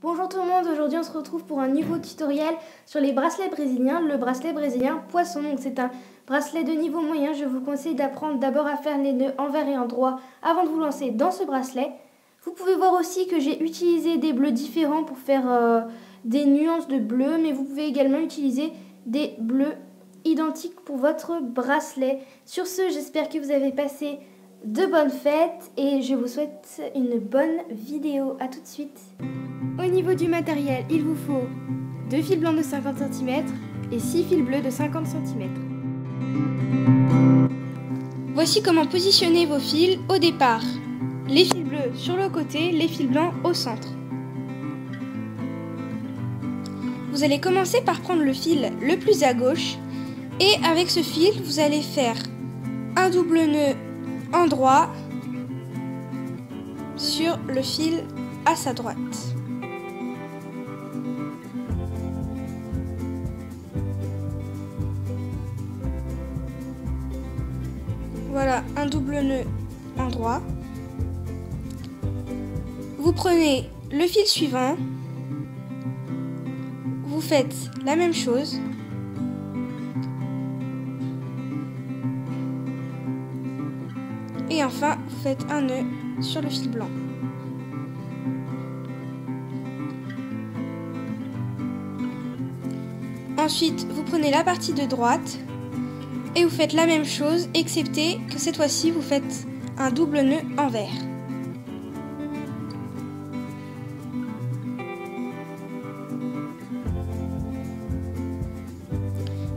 Bonjour tout le monde, aujourd'hui on se retrouve pour un nouveau tutoriel sur les bracelets brésiliens, le bracelet brésilien poisson. Donc c'est un bracelet de niveau moyen, je vous conseille d'apprendre d'abord à faire les nœuds envers et endroit avant de vous lancer dans ce bracelet. Vous pouvez voir aussi que j'ai utilisé des bleus différents pour faire des nuances de bleu, mais vous pouvez également utiliser des bleus identiques pour votre bracelet. Sur ce, j'espère que vous avez passé de bonnes fêtes et je vous souhaite une bonne vidéo. A tout de suite. Au niveau du matériel, il vous faut 2 fils blancs de 50 cm et 6 fils bleus de 50 cm. Voici comment positionner vos fils au départ. Les fils bleus sur le côté, les fils blancs au centre. Vous allez commencer par prendre le fil le plus à gauche et avec ce fil, vous allez faire un double nœud endroit sur le fil à sa droite. Voilà un double nœud endroit. Vous prenez le fil suivant, vous faites la même chose. Et enfin, vous faites un nœud sur le fil blanc. Ensuite, vous prenez la partie de droite et vous faites la même chose, excepté que cette fois-ci, vous faites un double nœud envers.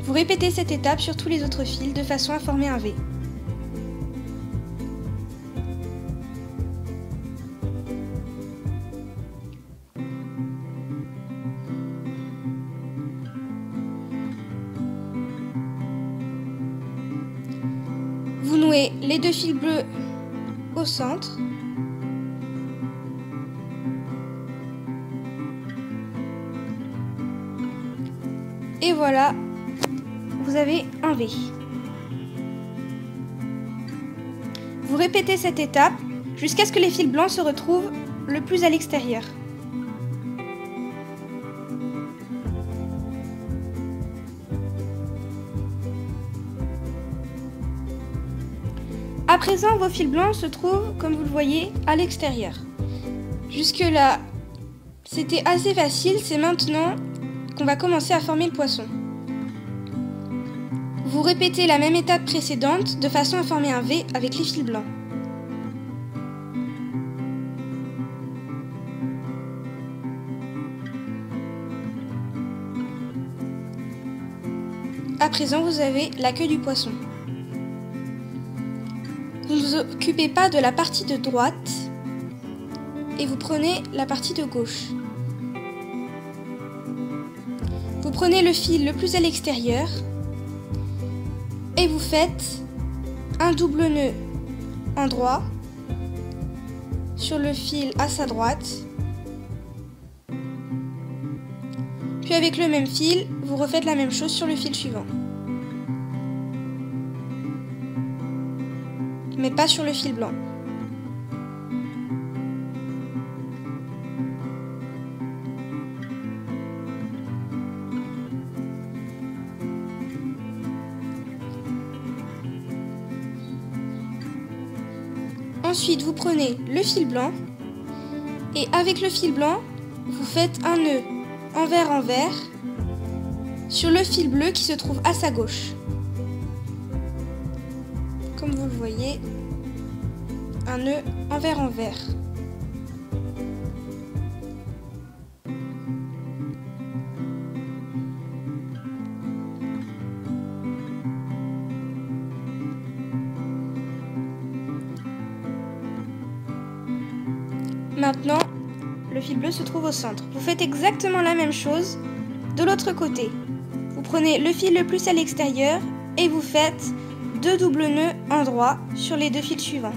Vous répétez cette étape sur tous les autres fils de façon à former un V. Vous nouez les 2 fils bleus au centre. Et voilà, vous avez un V. Vous répétez cette étape jusqu'à ce que les fils blancs se retrouvent le plus à l'extérieur. À présent, vos fils blancs se trouvent, comme vous le voyez, à l'extérieur. Jusque-là, c'était assez facile, c'est maintenant qu'on va commencer à former le poisson. Vous répétez la même étape précédente de façon à former un V avec les fils blancs. À présent, vous avez la queue du poisson. Vous ne vous occupez pas de la partie de droite et vous prenez la partie de gauche. Vous prenez le fil le plus à l'extérieur et vous faites un double nœud endroit sur le fil à sa droite. Puis avec le même fil, vous refaites la même chose sur le fil suivant. Mais pas sur le fil blanc. Ensuite, vous prenez le fil blanc et avec le fil blanc, vous faites un nœud envers-envers sur le fil bleu qui se trouve à sa gauche. Comme vous le voyez, un nœud envers-envers. Maintenant, le fil bleu se trouve au centre. Vous faites exactement la même chose de l'autre côté. Vous prenez le fil le plus à l'extérieur et vous faites 2 doubles nœuds endroits sur les 2 fils suivants.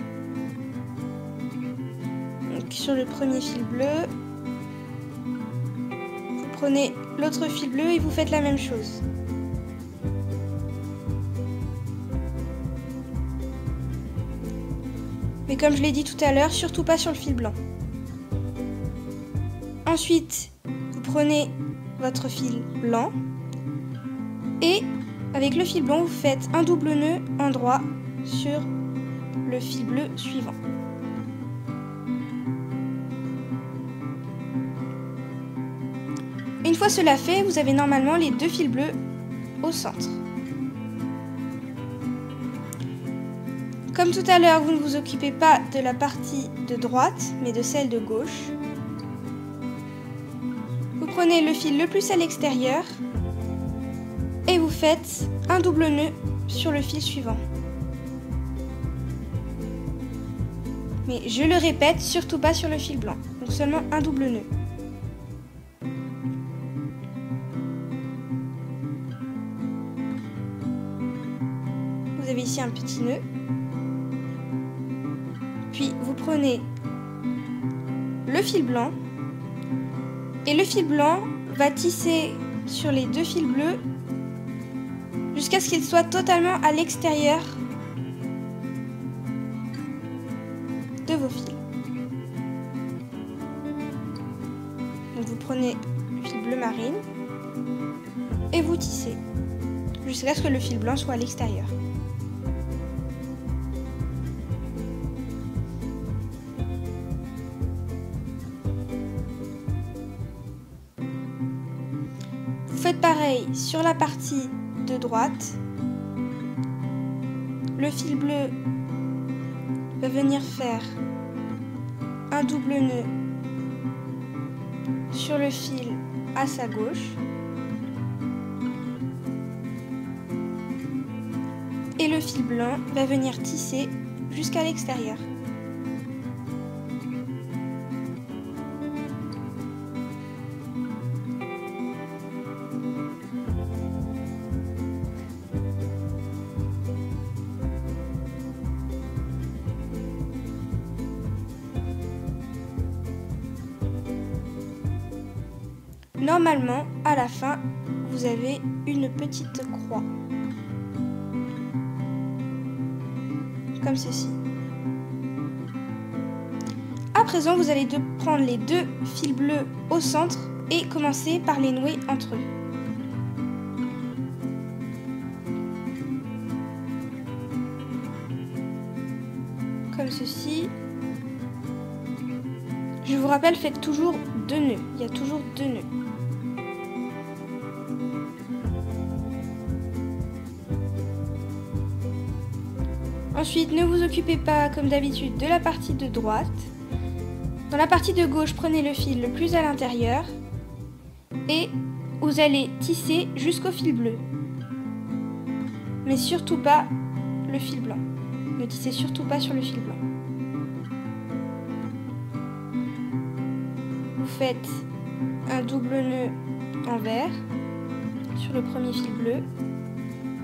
Donc, sur le premier fil bleu, vous prenez l'autre fil bleu et vous faites la même chose. Mais comme je l'ai dit tout à l'heure, surtout pas sur le fil blanc. Ensuite, vous prenez votre fil blanc et avec le fil blanc, vous faites un double nœud endroit sur le fil bleu suivant. Une fois cela fait, vous avez normalement les deux fils bleus au centre. Comme tout à l'heure, vous ne vous occupez pas de la partie de droite, mais de celle de gauche. Vous prenez le fil le plus à l'extérieur et vous faites un double nœud sur le fil suivant. Mais je le répète, surtout pas sur le fil blanc, donc seulement un double nœud. Vous avez ici un petit nœud. Puis vous prenez le fil blanc et le fil blanc va tisser sur les deux fils bleus jusqu'à ce qu'il soit totalement à l'extérieur de vos fils. Donc vous prenez le fil bleu marine et vous tissez jusqu'à ce que le fil blanc soit à l'extérieur. Vous faites pareil sur la partie de droite. Le fil bleu va venir faire un double nœud sur le fil à sa gauche et le fil blanc va venir tisser jusqu'à l'extérieur. Normalement, à la fin, vous avez une petite croix. Comme ceci. À présent, vous allez prendre les deux fils bleus au centre et commencer par les nouer entre eux. Comme ceci. Je vous rappelle, faites toujours deux nœuds. Il y a toujours deux nœuds. Ensuite, ne vous occupez pas, comme d'habitude, de la partie de droite. Dans la partie de gauche, prenez le fil le plus à l'intérieur et vous allez tisser jusqu'au fil bleu. Mais surtout pas le fil blanc. Ne tissez surtout pas sur le fil blanc. Vous faites un double nœud en vert sur le premier fil bleu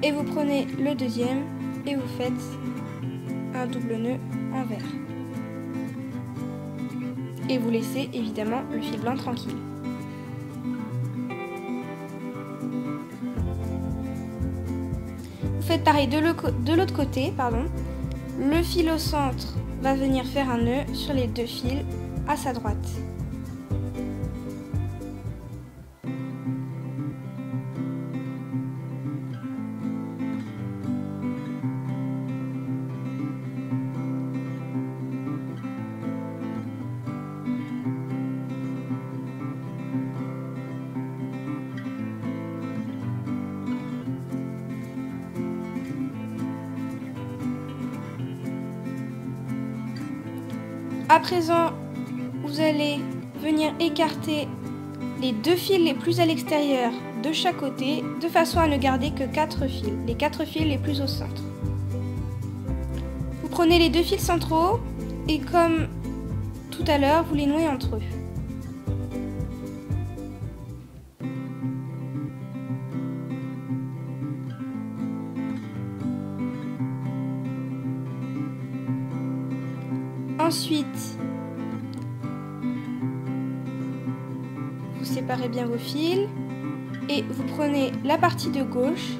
et vous prenez le deuxième et vous faites un double nœud en vert. Et vous laissez évidemment le fil blanc tranquille. Vous faites pareil de l'autre côté, pardon. Le fil au centre va venir faire un nœud sur les deux fils à sa droite. À présent, vous allez venir écarter les deux fils les plus à l'extérieur de chaque côté, de façon à ne garder que 4 fils, les 4 fils les plus au centre. Vous prenez les deux fils centraux et comme tout à l'heure, vous les nouez entre eux. Ensuite, vous séparez bien vos fils et vous prenez la partie de gauche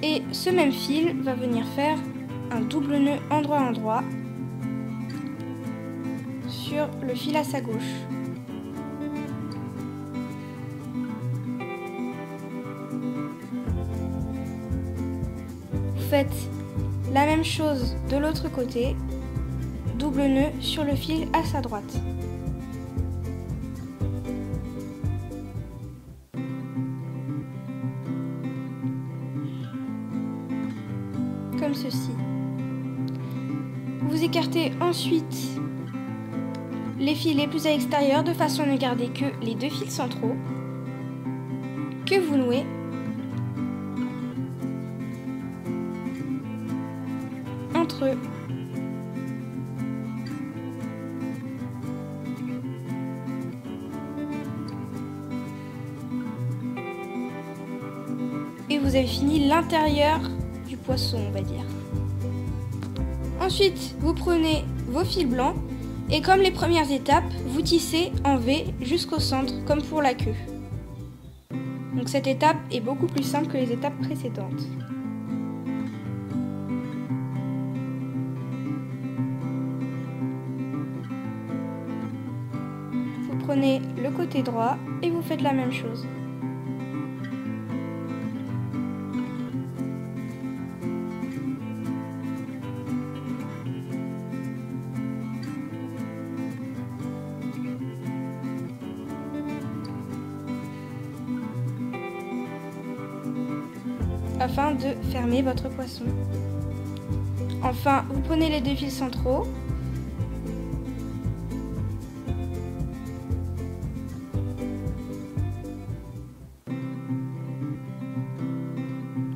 et ce même fil va venir faire un double nœud endroit sur le fil à sa gauche. faites la même chose de l'autre côté, double nœud sur le fil à sa droite. Comme ceci. Vous écartez ensuite les fils les plus à l'extérieur de façon à ne garder que les 2 fils centraux que vous nouez. Entre eux. Et vous avez fini l'intérieur du poisson, on va dire. Ensuite, vous prenez vos fils blancs et comme les premières étapes, vous tissez en V jusqu'au centre, comme pour la queue. Donc cette étape est beaucoup plus simple que les étapes précédentes. Vous prenez le côté droit et vous faites la même chose. Afin de fermer votre poisson. Enfin, vous prenez les 2 fils centraux.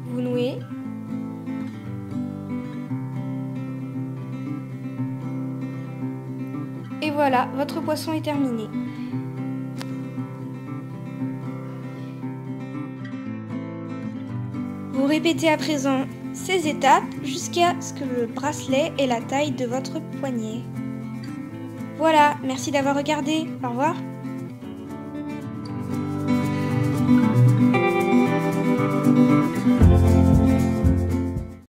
Vous nouez. Et voilà, votre poisson est terminé. Vous répétez à présent ces étapes jusqu'à ce que le bracelet ait la taille de votre poignet. Voilà, merci d'avoir regardé. Au revoir.